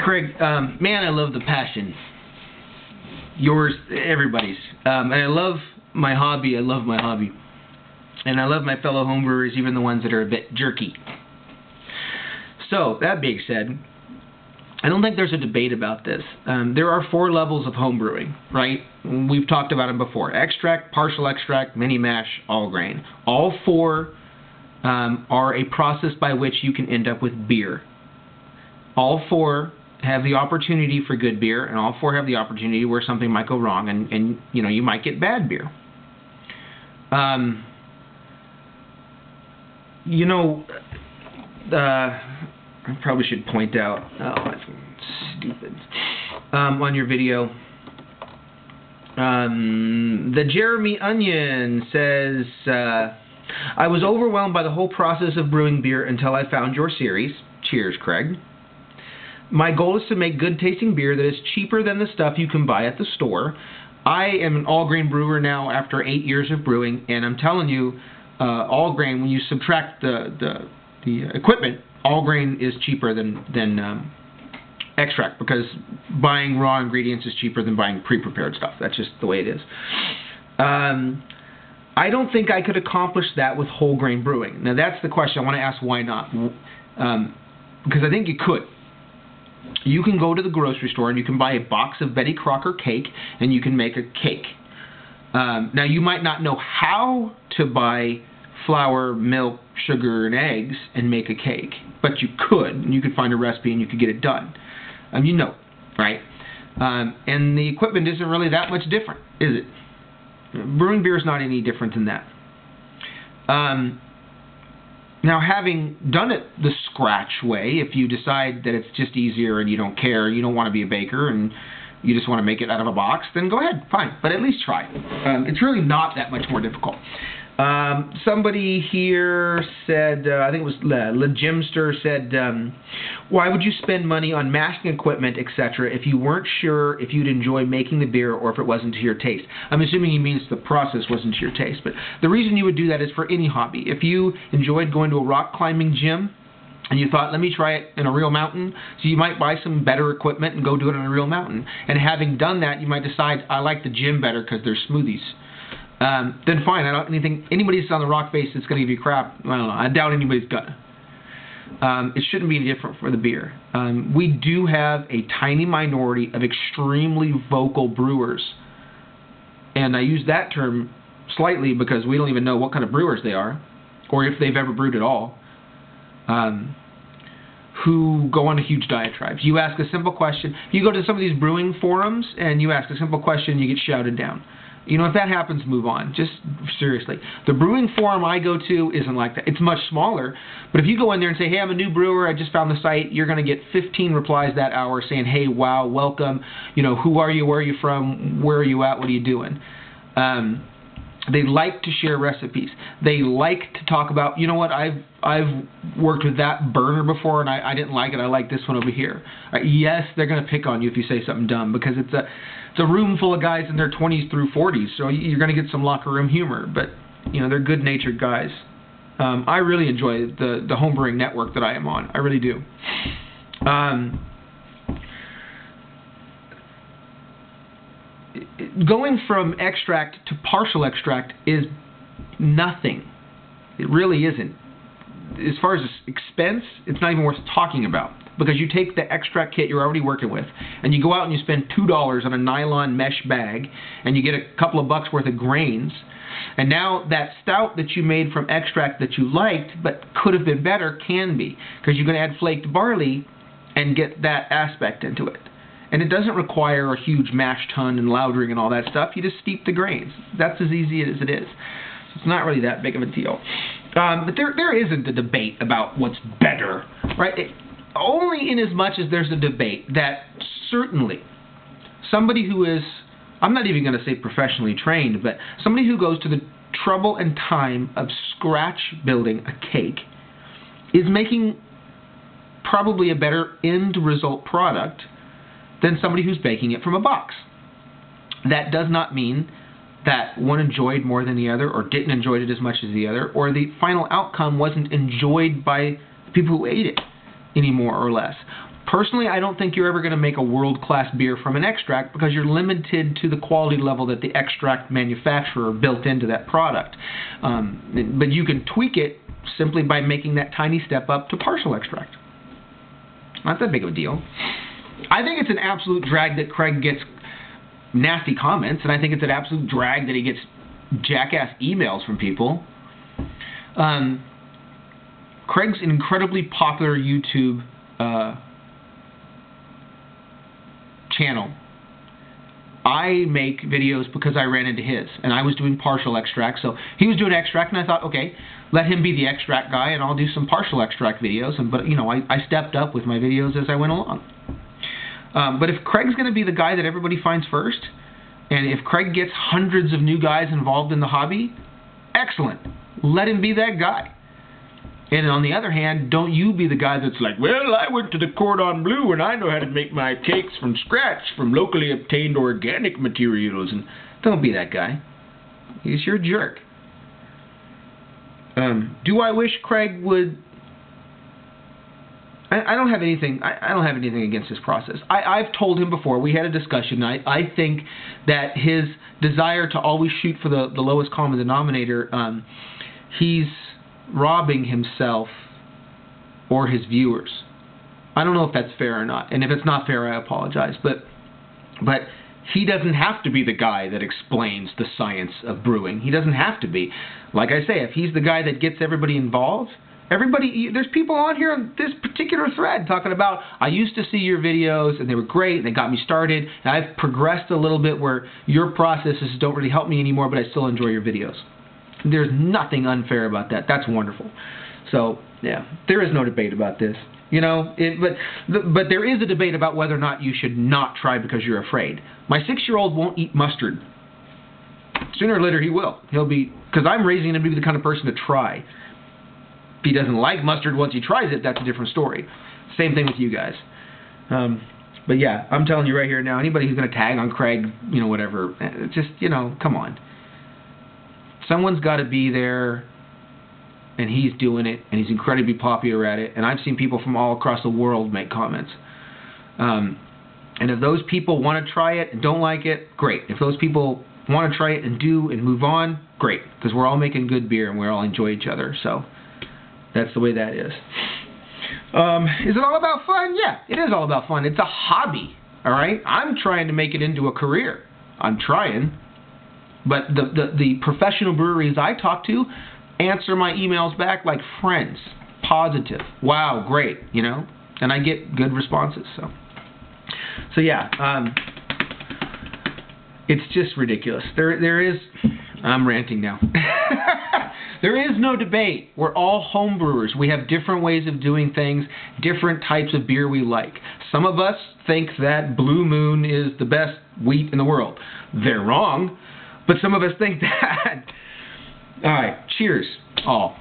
Craig, man, I love the passion. Yours, everybody's. And I love my hobby. And I love my fellow homebrewers, even the ones that are a bit jerky. So, that being said, I don't think there's a debate about this. There are 4 levels of homebrewing, right? We've talked about them before. Extract, partial extract, mini mash, all grain. All 4 are a process by which you can end up with beer. All 4 have the opportunity for good beer, and all 4 have the opportunity where something might go wrong, and you know, you might get bad beer. You know, I probably should point out, oh, that's stupid, on your video, the Jeremy Onion says, I was overwhelmed by the whole process of brewing beer until I found your series. Cheers, Craig. My goal is to make good tasting beer that is cheaper than the stuff you can buy at the store. I am an all-grain brewer now after 8 years of brewing, and I'm telling you, all grain, when you subtract the equipment, all grain is cheaper than extract, because buying raw ingredients is cheaper than buying pre-prepared stuff. That's just the way it is. I don't think I could accomplish that with whole grain brewing. Now that's the question. I want to ask why not. Because I think you could. You can go to the grocery store and you can buy a box of Betty Crocker cake and you can make a cake. Now you might not know how to buy flour, milk, sugar, and eggs and make a cake, but you could, and you could find a recipe and you could get it done. You know, right? And the equipment isn't really that much different, is it? Brewing beer is not any different than that. Now, having done it the scratch way, if you decide that it's just easier and you don't care, you don't want to be a baker and you just want to make it out of a box, then go ahead, fine. But at least try. It's really not that much more difficult. Somebody here said, I think it was Legimster said, why would you spend money on mashing equipment, etc., if you weren't sure if you'd enjoy making the beer or if it wasn't to your taste? I'm assuming he means the process wasn't to your taste, but the reason you would do that is for any hobby. If you enjoyed going to a rock climbing gym and you thought, let me try it in a real mountain, so you might buy some better equipment and go do it on a real mountain. And having done that, you might decide, I like the gym better because there's smoothies. Then fine. I don't anybody that's on the rock face that's going to give you crap. I don't know. I doubt anybody's gonna. It shouldn't be any different for the beer. We do have a tiny minority of extremely vocal brewers, and I use that term slightly because we don't even know what kind of brewers they are, or if they've ever brewed at all. Who go on huge diatribes. You ask a simple question. You go to some of these brewing forums and you ask a simple question, you get shouted down. You know, if that happens, move on. Just seriously. The brewing forum I go to isn't like that. It's much smaller, but if you go in there and say, hey, I'm a new brewer, I just found the site, you're going to get 15 replies that hour saying, hey, wow, welcome, you know, who are you, where are you from, where are you at, what are you doing? They like to share recipes. They like to talk about, you know what, I've worked with that burner before and I didn't like it, I like this one over here. Yes, they're going to pick on you if you say something dumb, because it's a room full of guys in their 20s through 40s, so you're going to get some locker room humor, but you know, they're good-natured guys. I really enjoy the homebrewing network that I am on. I really do. Going from extract to partial extract is nothing. It really isn't. As far as expense, it's not even worth talking about, because you take the extract kit you're already working with and you go out and you spend $2 on a nylon mesh bag and you get a couple of bucks worth of grains, and now that stout that you made from extract that you liked but could have been better can be, because you're going to add flaked barley and get that aspect into it. And it doesn't require a huge mash tun and laudering and all that stuff. You just steep the grains. That's as easy as it is. So it's not really that big of a deal. But there isn't a debate about what's better, right? Only in as much as there's a debate that certainly somebody who is, I'm not even going to say professionally trained, but somebody who goes to the trouble and time of scratch building a cake is making probably a better end result product than somebody who's baking it from a box. That does not mean that one enjoyed more than the other, or didn't enjoy it as much as the other, or the final outcome wasn't enjoyed by the people who ate it any more or less. Personally, I don't think you're ever going to make a world-class beer from an extract because you're limited to the quality level that the extract manufacturer built into that product. But you can tweak it simply by making that tiny step up to partial extract. Not that big of a deal. I think it's an absolute drag that Craig gets nasty comments, and I think it's an absolute drag that he gets jackass emails from people. Craig's an incredibly popular YouTube channel. I make videos because I ran into his, and I was doing partial extract, so he was doing extract, and I thought, okay, let him be the extract guy, and I'll do some partial extract videos. But you know, I stepped up with my videos as I went along. But if Craig's going to be the guy that everybody finds first, and if Craig gets hundreds of new guys involved in the hobby, excellent. Let him be that guy. And on the other hand, don't you be the guy that's like, well, I went to the Cordon Bleu and I know how to make my cakes from scratch from locally obtained organic materials. And don't be that guy. He's your jerk. Do I wish Craig would... I don't have anything. I don't have anything against this process. I've told him before. We had a discussion. I think that his desire to always shoot for the lowest common denominator, he's robbing himself or his viewers. I don't know if that's fair or not. And if it's not fair, I apologize. But he doesn't have to be the guy that explains the science of brewing. He doesn't have to be. Like I say, if he's the guy that gets everybody involved. There's people on here on this particular thread talking about, I used to see your videos and they were great and they got me started, and I've progressed a little bit where your processes don't really help me anymore, but I still enjoy your videos. There's nothing unfair about that. That's wonderful. So, yeah, there is no debate about this. You know, but there is a debate about whether or not you should not try because you're afraid. My 6-year-old won't eat mustard. Sooner or later he will. He'll be, because I'm raising him to be the kind of person to try. If he doesn't like mustard once he tries it, that's a different story. Same thing with you guys. But yeah, I'm telling you right here now, anybody who's going to tag on Craig, you know, whatever, just, you know, come on. Someone's got to be there, and he's doing it, and he's incredibly popular at it, and I've seen people from all across the world make comments. And if those people want to try it and don't like it, great. If those people want to try it and do and move on, great, because we're all making good beer and we all enjoy each other, so that's the way that is. Is it all about fun? Yeah, it is all about fun. It's a hobby, all right? I'm trying to make it into a career. I'm trying. But the professional breweries I talk to answer my emails back like friends. Positive. Wow, great, you know? And I get good responses. So yeah, it's just ridiculous. There is... I'm ranting now. There is no debate. We're all home brewers. We have different ways of doing things, different types of beer we like. Some of us think that Blue Moon is the best wheat in the world. They're wrong, but some of us think that. All right, cheers, all.